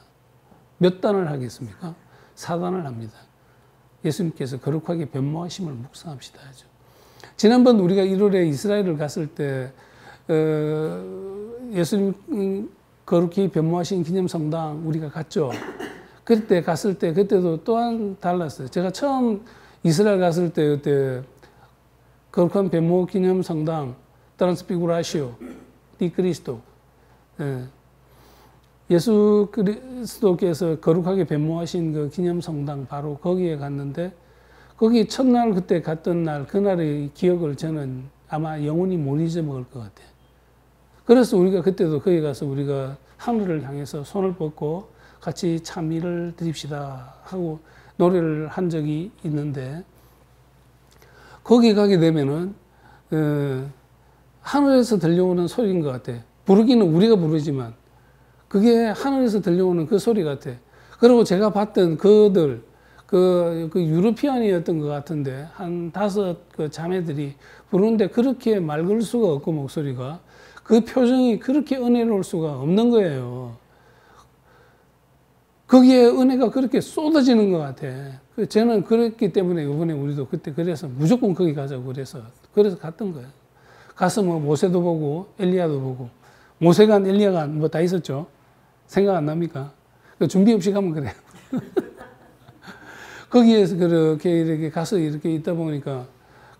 몇 단을 하겠습니까? 4단을 합니다. 예수님께서 거룩하게 변모하심을 묵상합시다 하죠. 지난번 우리가 1월에 이스라엘을 갔을 때 예수님 거룩히 변모하신 기념성당 우리가 갔죠. 그때 갔을 때 그때도 또한 달랐어요. 제가 처음 이스라엘 갔을 때 그때 거룩한 변모 기념성당 트란스피구라시오 디 그리스도 예수 그리스도께서 거룩하게 변모하신 그 기념성당 바로 거기에 갔는데 거기 첫날 그때 갔던 날 그날의 기억을 저는 아마 영원히 못 잊어먹을 것 같아요. 그래서 우리가 그때도 거기 가서 우리가 하늘을 향해서 손을 뻗고 같이 참미를 드립시다 하고 노래를 한 적이 있는데 거기 가게 되면은 하늘에서 들려오는 소리인 것 같아. 부르기는 우리가 부르지만 그게 하늘에서 들려오는 그 소리 같아. 그리고 제가 봤던 그들 그 유러피안이었던 것 같은데 한 5 그 자매들이 부르는데 그렇게 맑을 수가 없고 목소리가 그 표정이 그렇게 은혜로울 수가 없는 거예요. 거기에 은혜가 그렇게 쏟아지는 것 같아. 저는 그랬기 때문에 이번에 우리도 그때 그래서 무조건 거기 가자고 그래서 갔던 거예요. 가서 뭐 모세도 보고 엘리야도 보고 모세간 엘리야간 뭐 다 있었죠. 생각 안 납니까? 준비 없이 가면 그래요. 거기에서 그렇게 이렇게 가서 이렇게 있다 보니까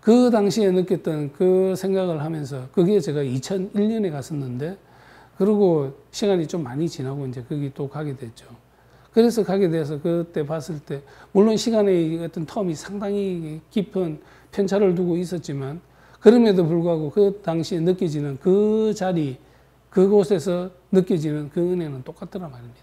그 당시에 느꼈던 그 생각을 하면서 거기에 제가 2001년에 갔었는데 그리고 시간이 좀 많이 지나고 이제 거기 또 가게 됐죠. 그래서 가게 돼서 그때 봤을 때 물론 시간의 어떤 텀이 상당히 깊은 편차를 두고 있었지만 그럼에도 불구하고 그 당시에 느껴지는 그 자리 그곳에서 느껴지는 그 은혜는 똑같더라 말입니다.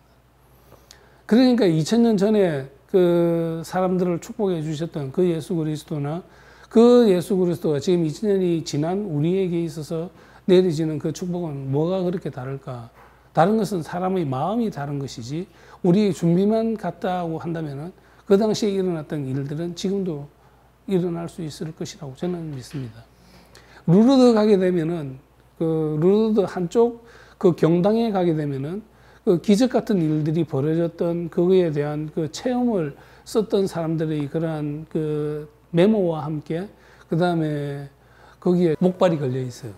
그러니까 2000년 전에 그 사람들을 축복해 주셨던 그 예수 그리스도나 그 예수 그리스도가 지금 2000년이 지난 우리에게 있어서 내려지는 그 축복은 뭐가 그렇게 다를까? 다른 것은 사람의 마음이 다른 것이지 우리의 준비만 같다고 한다면은 그 당시에 일어났던 일들은 지금도 일어날 수 있을 것이라고 저는 믿습니다. 루르드 가게 되면은 그 루르드 한쪽 그 경당에 가게 되면은 그 기적 같은 일들이 벌어졌던 그거에 대한 그 체험을 썼던 사람들의 그러한 그 메모와 함께 그 다음에 거기에 목발이 걸려 있어요.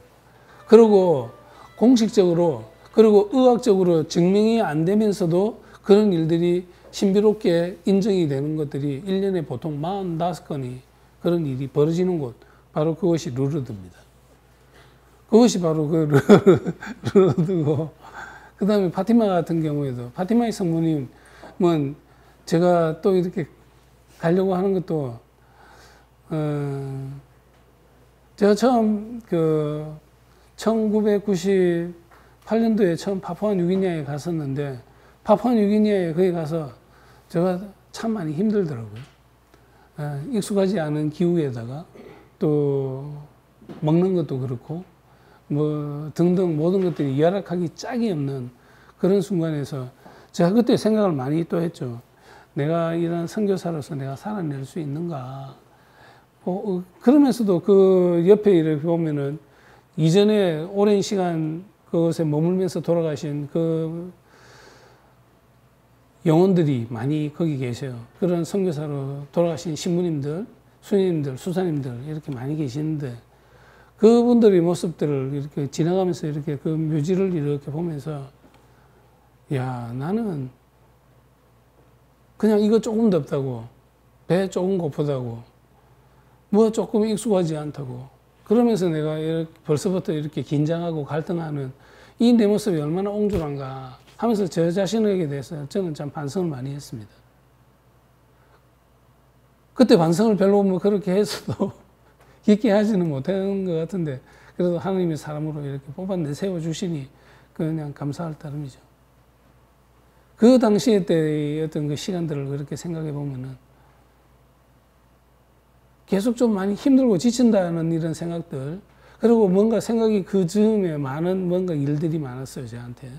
그리고 공식적으로 그리고 의학적으로 증명이 안 되면서도 그런 일들이 신비롭게 인정이 되는 것들이 1년에 보통 45건이 그런 일이 벌어지는 곳 바로 그것이 루르드입니다. 그것이 바로 그 루르드고 그 다음에 파티마 같은 경우에도 파티마의 성모님은 제가 또 이렇게 가려고 하는 것도 제가 처음 그 1998년도에 처음 파푸아뉴기니아에 갔었는데 파푸아뉴기니아에 거기 가서 제가 참 많이 힘들더라고요. 익숙하지 않은 기후에다가 또 먹는 것도 그렇고 뭐 등등 모든 것들이 열악하기 짝이 없는 그런 순간에서 제가 그때 생각을 많이 또 했죠. 내가 이런 선교사로서 내가 살아낼 수 있는가. 그러면서도 그 옆에 이렇게 보면은 이전에 오랜 시간 그것에 머물면서 돌아가신 그 영혼들이 많이 거기 계셔요. 그런 선교사로 돌아가신 신부님들, 수녀님들, 수사님들 이렇게 많이 계시는데 그분들의 모습들을 이렇게 지나가면서 이렇게 그 묘지를 이렇게 보면서 야, 나는 그냥 이거 조금도 없다고 배 조금 고프다고 뭐 조금 익숙하지 않다고 그러면서 내가 이렇게 벌써부터 이렇게 긴장하고 갈등하는 이 내 모습이 얼마나 옹졸한가 하면서 저 자신에게 대해서 저는 참 반성을 많이 했습니다. 그때 반성을 별로 뭐 그렇게 했어도 깊게 하지는 못한 것 같은데 그래도 하나님의 사람으로 이렇게 뽑아 내세워 주시니 그냥 감사할 따름이죠. 그 당시에 때의 어떤 그 시간들을 그렇게 생각해 보면은 계속 좀 많이 힘들고 지친다는 이런 생각들 그리고 뭔가 생각이 그 즈음에 많은 뭔가 일들이 많았어요 저한테.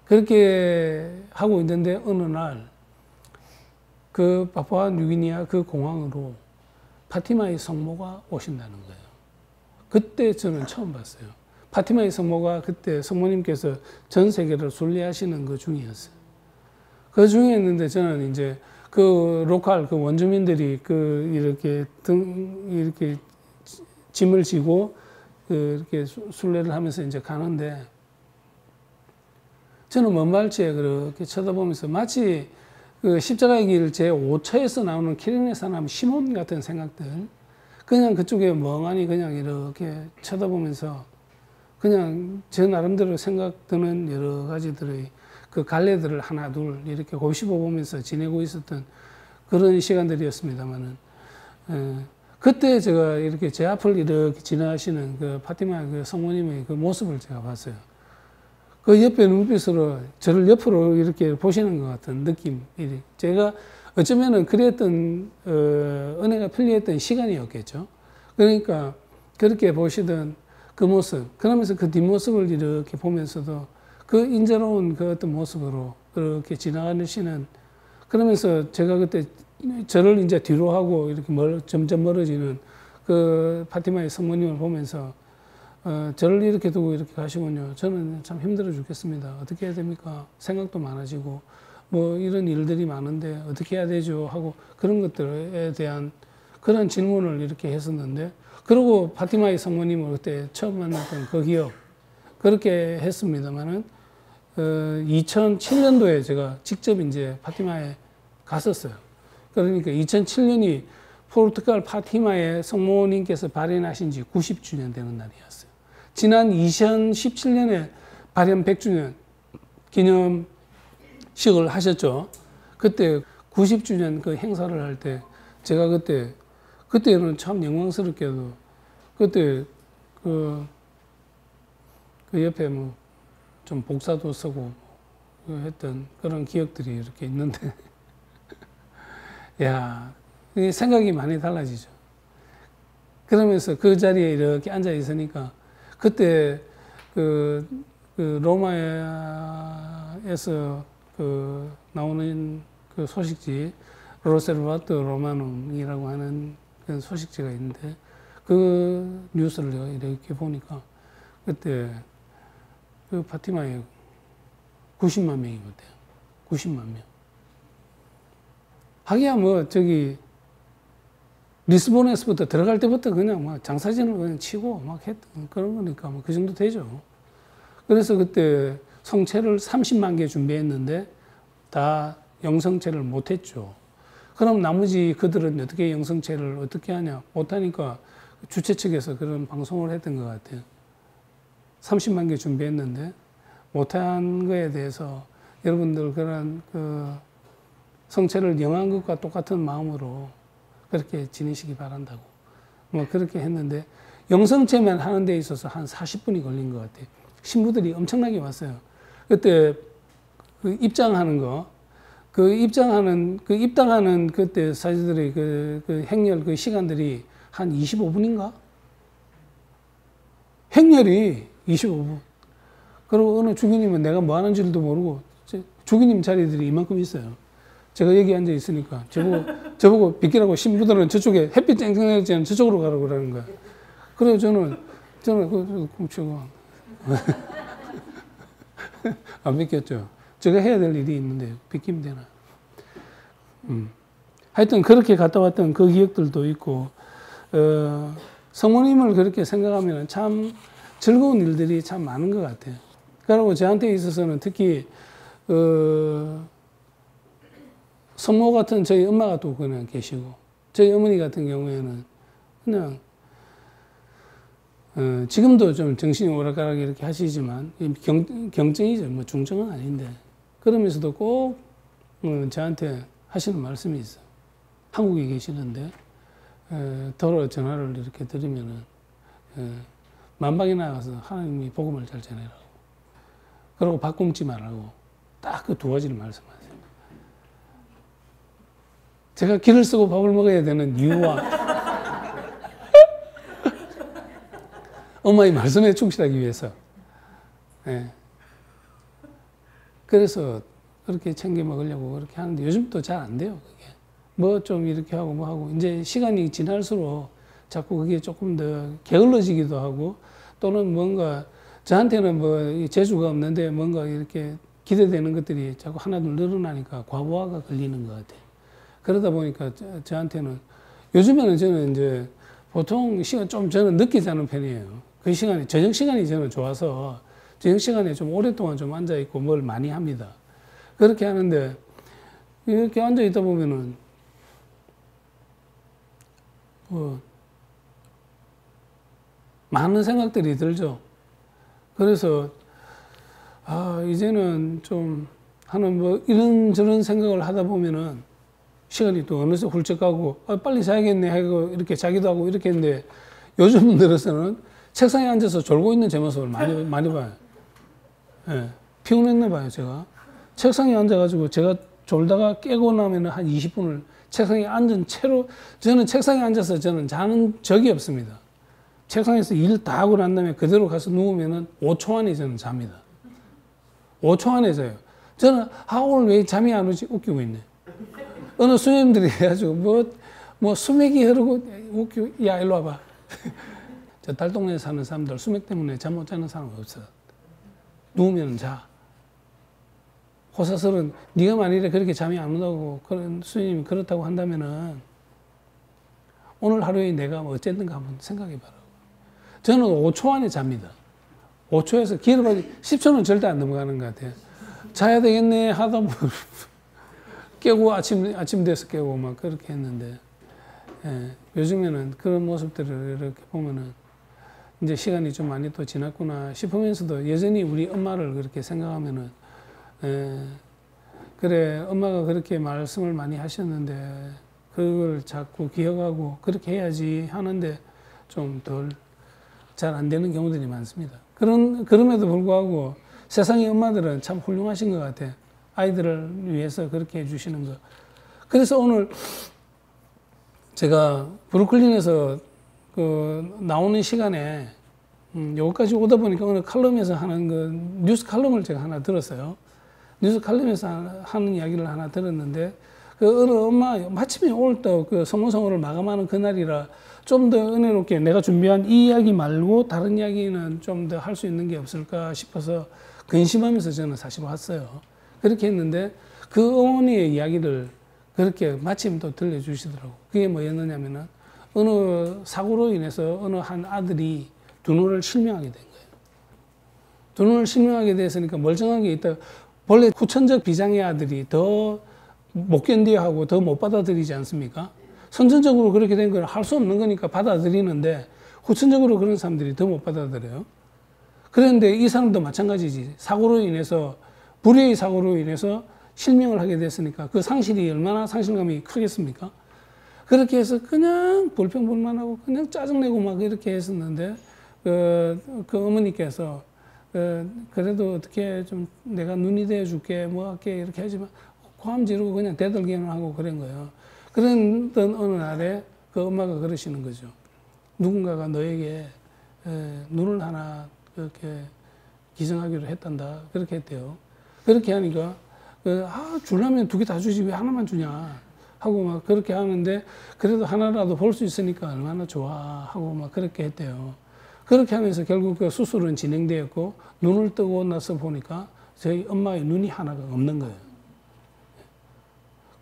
그렇게 하고 있는데 어느 날 그 파푸아뉴기니아 그 공항으로 파티마의 성모가 오신다는 거예요. 그때 저는 처음 봤어요. 파티마의 성모가 그때 성모님께서 전 세계를 순례하시는 그 중이었어요. 그 중이었는데 저는 이제 그 로컬 그 원주민들이 그 이렇게 짐을 지고 그 이렇게 순례를 하면서 이제 가는데 저는 먼 발치에 그렇게 쳐다보면서 마치 그 십자가의 길 제5차에서 나오는 키르네 사람 시몬 같은 생각들 그냥 그쪽에 멍하니 그냥 이렇게 쳐다보면서 그냥 제 나름대로 생각드는 여러 가지들의 그 갈래들을 하나 둘 이렇게 곱씹어 보면서 지내고 있었던 그런 시간들이었습니다만은 그때 제가 이렇게 제 앞을 이렇게 지나가시는 그 파티마 그 성모님의 그 모습을 제가 봤어요. 그 옆에 눈빛으로 저를 옆으로 이렇게 보시는 것 같은 느낌. 제가 어쩌면은 그랬던, 은혜가 편리했던 시간이었겠죠. 그러니까 그렇게 보시던 그 모습, 그러면서 그 뒷모습을 이렇게 보면서도 그 인자로운 그 어떤 모습으로 그렇게 지나가시는 그러면서 제가 그때 저를 이제 뒤로 하고 이렇게 점점 멀어지는 그 파티마의 성모님을 보면서 저를 이렇게 두고 이렇게 가시군요. 저는 참 힘들어 죽겠습니다. 어떻게 해야 됩니까? 생각도 많아지고 뭐 이런 일들이 많은데 어떻게 해야 되죠? 하고 그런 것들에 대한 그런 질문을 이렇게 했었는데, 그리고 파티마의 성모님을 그때 처음 만났던 그 기억, 그렇게 했습니다만은 2007년도에 제가 직접 이제 파티마에 갔었어요. 그러니까 2007년이 포르투갈 파티마의 성모님께서 발현하신 지 90주년 되는 날이었어요. 지난 2017년에 발현 100주년 기념식을 하셨죠. 그때 90주년 그 행사를 할 때 제가 그때는 참 영광스럽게도 그때 그 옆에 뭐 좀 복사도 쓰고 했던 그런 기억들이 이렇게 있는데 야, 생각이 많이 달라지죠. 그러면서 그 자리에 이렇게 앉아 있으니까 그때 그 로마에서 그 나오는 그 소식지 로셀바토 로마눔이라고 하는 그 소식지가 있는데 그 뉴스를 내가 이렇게 보니까 그때 그 파티마에 90만 명이 왔대요. 90만 명. 하기야 뭐 저기 리스본에서부터 들어갈 때부터 그냥 막 장사진을 그냥 치고 막 했던 그런 거니까 뭐 그 정도 되죠. 그래서 그때 성체를 30만 개 준비했는데 다 영성체를 못 했죠. 그럼 나머지 그들은 어떻게 영성체를 어떻게 하냐? 못 하니까 주최 측에서 그런 방송을 했던 것 같아요. 30만 개 준비했는데 못한 거에 대해서 여러분들 그런 그 성체를 영한 것과 똑같은 마음으로 그렇게 지내시기 바란다고 뭐 그렇게 했는데 영성체만 하는 데 있어서 한 40분이 걸린 것 같아요. 신부들이 엄청나게 왔어요. 그때 그 입장하는 거, 입당하는 그때 사제들의 그 행렬 그 시간들이 한 25분인가? 행렬이 25분. 그리고 어느 주기님은 내가 뭐 하는 줄도 모르고 주기님 자리들이 이만큼 있어요. 제가 여기 앉아 있으니까 저보고 비키라고 신부들은 저쪽에 햇빛 쨍쨍할 때는 저쪽으로 가라고 그러는 거야. 그래서 저는 훔치고 안 비켰죠. 제가 해야 될 일이 있는데 비키면 되나. 하여튼 그렇게 갔다 왔던 그 기억들도 있고 성모님을 그렇게 생각하면 참 즐거운 일들이 참 많은 것 같아요. 그리고 저한테 있어서는 특히 성모 같은 저희 엄마가 또 그냥 계시고 저희 어머니 같은 경우에는 그냥 지금도 좀 정신이 오락가락 이렇게 하시지만 경증이죠. 뭐 중증은 아닌데 그러면서도 꼭 저한테 하시는 말씀이 있어요. 한국에 계시는데 더러 전화를 이렇게 드리면은 만방에 나가서 하나님이 복음을 잘 전해라고. 그리고 밥 굶지 말라고. 딱 그 두 가지를 말씀하세요. 제가 기를 쓰고 밥을 먹어야 되는 이유와 엄마의 말씀에 충실하기 위해서. 네. 그래서 그렇게 챙겨 먹으려고 그렇게 하는데 요즘 또 잘 안 돼요. 그게. 뭐 좀 이렇게 하고 뭐 하고 이제 시간이 지날수록 자꾸 그게 조금 더 게을러지기도 하고 또는 뭔가 저한테는 뭐 재주가 없는데 뭔가 이렇게 기대되는 것들이 자꾸 하나둘 늘어나니까 과부하가 걸리는 것 같아요. 그러다 보니까 저한테는 요즘에는 저는 이제 보통 시간 좀 저는 늦게 자는 편이에요. 그 시간이 저녁 시간이 저는 좋아서 저녁 시간에 좀 오랫동안 좀 앉아 있고 뭘 많이 합니다. 그렇게 하는데 이렇게 앉아 있다 보면은 뭐 많은 생각들이 들죠. 그래서 이제는 좀 하는 뭐 이런저런 생각을 하다 보면은 시간이 또 어느새 훌쩍 가고 빨리 자야겠네 하고 이렇게 자기도 하고 이렇게 했는데 요즘 들어서는 책상에 앉아서 졸고 있는 제 모습을 많이 봐요. 예, 피곤했나 봐요, 제가. 책상에 앉아가지고 제가 졸다가 깨고 나면 한 20분을 책상에 앉은 채로 저는 책상에 앉아서 저는 자는 적이 없습니다. 책상에서 일 다 하고 난 다음에 그대로 가서 누우면은 5초 안에 저는 잡니다. 5초 안에 자요. 저는 오늘 왜 잠이 안 오지? 웃기고 있네. 어느 수녀님들이 해가지고 뭐 수맥이 흐르고 웃겨. 야 일로 와봐. 저 달동네에 사는 사람들 수맥 때문에 잠 못 자는 사람 없어. 누우면 자. 호사설은 네가 만일에 그렇게 잠이 안 온다고 그런 수녀님이 그렇다고 한다면은 오늘 하루에 내가 뭐 어쨌든가 한번 생각해 봐라. 저는 5초 안에 잡니다. 5초에서 길어봐도 10초는 절대 안 넘어가는 것 같아요. 자야 되겠네 하다 보면 깨고 아침 돼서 깨고 막 그렇게 했는데, 예, 요즘에는 그런 모습들을 이렇게 보면은 이제 시간이 좀 많이 또 지났구나 싶으면서도 여전히 우리 엄마를 그렇게 생각하면은, 그래 엄마가 그렇게 말씀을 많이 하셨는데 그걸 자꾸 기억하고 그렇게 해야지 하는데 좀 덜 잘 안 되는 경우들이 많습니다. 그럼에도 불구하고 세상의 엄마들은 참 훌륭하신 것 같아요. 아이들을 위해서 그렇게 해주시는 거. 그래서 오늘 제가 브루클린에서 그 나오는 시간에 여기까지 오다 보니까 오늘 칼럼에서 하는 그 뉴스 칼럼을 제가 하나 들었어요. 뉴스 칼럼에서 하는 이야기를 하나 들었는데, 그 어느 엄마 마침에 오늘 또 그 성모성호를 마감하는 그날이라 좀 더 은혜롭게 내가 준비한 이 이야기 말고 다른 이야기는 좀 더 할 수 있는 게 없을까 싶어서 근심하면서 저는 사실 왔어요. 그렇게 했는데 그 어머니의 이야기를 그렇게 마침 또 들려주시더라고. 그게 뭐였느냐면은 어느 사고로 인해서 어느 한 아들이 두 눈을 실명하게 된 거예요. 두 눈을 실명하게 됐으니까 멀쩡한 게 있다. 원래 후천적 비장의 아들이 더 못 견뎌하고 더 못 받아들이지 않습니까? 선천적으로 그렇게 된 걸 할 수 없는 거니까 받아들이는데 후천적으로 그런 사람들이 더 못 받아들여요. 그런데 이 사람도 마찬가지지. 사고로 인해서, 불의의 사고로 인해서 실명을 하게 됐으니까 그 상실이 얼마나 상실감이 크겠습니까? 그렇게 해서 그냥 불평불만하고 그냥 짜증내고 막 이렇게 했었는데 그 어머니께서 그래도 어떻게 좀 내가 눈이 되어줄게 뭐 할게 이렇게 하지만 고함 지르고 그냥 대들기만 하고 그런 거예요. 그랬던 어느 날에 그 엄마가 그러시는 거죠. 누군가가 너에게 눈을 하나 그렇게 기증하기로 했단다. 그렇게 했대요. 그렇게 하니까 주려면 두 개 다 주지 왜 하나만 주냐 하고 막 그렇게 하는데, 그래도 하나라도 볼 수 있으니까 얼마나 좋아 하고 막 그렇게 했대요. 그렇게 하면서 결국 그 수술은 진행되었고 눈을 뜨고 나서 보니까 저희 엄마의 눈이 하나가 없는 거예요.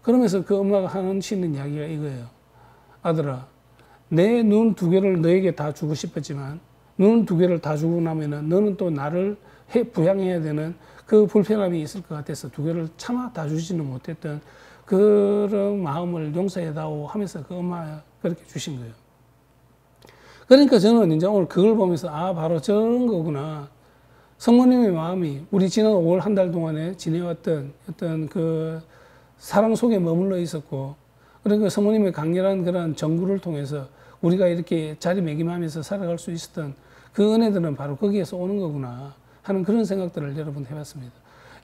그러면서 그 엄마가 하시는 이야기가 이거예요. 아들아, 내 눈 두 개를 너에게 다 주고 싶었지만 눈 두 개를 다 주고 나면은 너는 또 나를 부양해야 되는 그 불편함이 있을 것 같아서 두 개를 차마 다 주지는 못했던 그런 마음을 용서해다오 하면서 그 엄마가 그렇게 주신 거예요. 그러니까 저는 이제 오늘 그걸 보면서 바로 저런 거구나. 성모님의 마음이 우리 지난 5월 한 달 동안에 지내왔던 어떤 그 사랑 속에 머물러 있었고, 그러니까 성모님의 강렬한 그런 정구를 통해서 우리가 이렇게 자리매김하면서 살아갈 수 있었던 그 은혜들은 바로 거기에서 오는 거구나 하는 그런 생각들을 여러분 해봤습니다.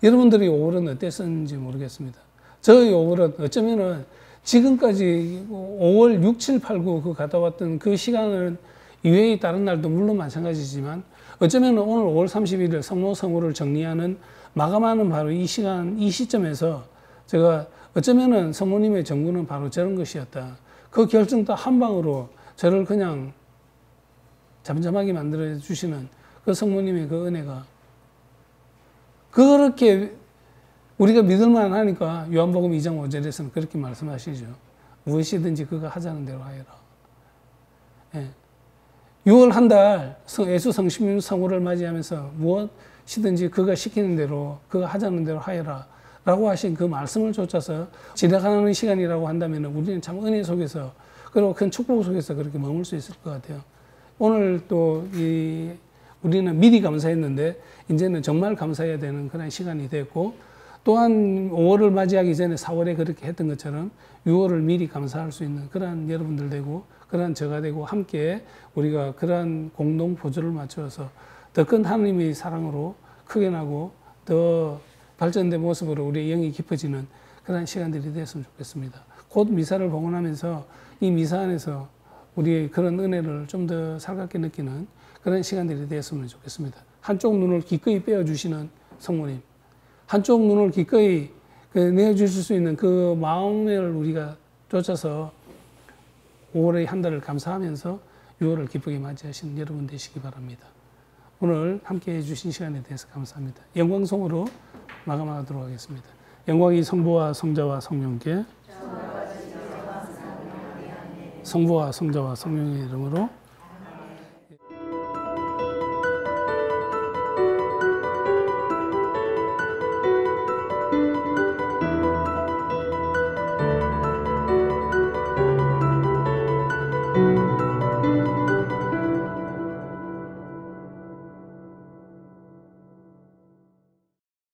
여러분들이 5월은 어땠었는지 모르겠습니다. 저희 5월은 어쩌면은 지금까지 5월 6, 7, 8, 9 그 갔다 왔던 그 시간은 이외의 다른 날도 물론 마찬가지지만 어쩌면 오늘 5월 31일 성모성호를 정리하는 마감하는 바로 이 시간, 이 시점에서 제가 어쩌면은 성모님의 정구는 바로 저런 것이었다. 그 결정 딱 한 방으로 저를 그냥 잠잠하게 만들어 주시는 그 성모님의 그 은혜가 그렇게 우리가 믿을만 하니까 요한복음 2장 5절에서는 그렇게 말씀하시죠. 무엇이든지 그가 하자는 대로 하여라. 예. 6월 한 달 예수 성심 성호를 맞이하면서 무엇이든지 그가 시키는 대로 그가 하자는 대로 하여라 라고 하신 그 말씀을 쫓아서 지나가는 시간이라고 한다면 우리는 참 은혜 속에서 그리고 큰 축복 속에서 그렇게 머물 수 있을 것 같아요. 오늘 또 우리는 미리 감사했는데 이제는 정말 감사해야 되는 그런 시간이 됐고, 또한 5월을 맞이하기 전에 4월에 그렇게 했던 것처럼 6월을 미리 감사할 수 있는 그러한 여러분들 되고 그러한 저가 되고 함께 우리가 그러한 공동 보조를 맞춰서 더 큰 하나님의 사랑으로 크게 나고 더 발전된 모습으로 우리의 영이 깊어지는 그런 시간들이 됐으면 좋겠습니다. 곧 미사를 봉헌하면서 이 미사 안에서 우리의 그런 은혜를 좀 더 살갑게 느끼는 그런 시간들이 됐으면 좋겠습니다. 한쪽 눈을 기꺼이 빼어주시는 성모님, 한쪽 눈을 기꺼이 내어주실 수 있는 그 마음을 우리가 쫓아서 5월의 한 달을 감사하면서 6월을 기쁘게 맞이하시는 여러분 되시기 바랍니다. 오늘 함께 해주신 시간에 대해서 감사합니다. 영광송으로 마감하도록 하겠습니다. 영광이 성부와 성자와 성령께 성부와 성자와 성령의 이름으로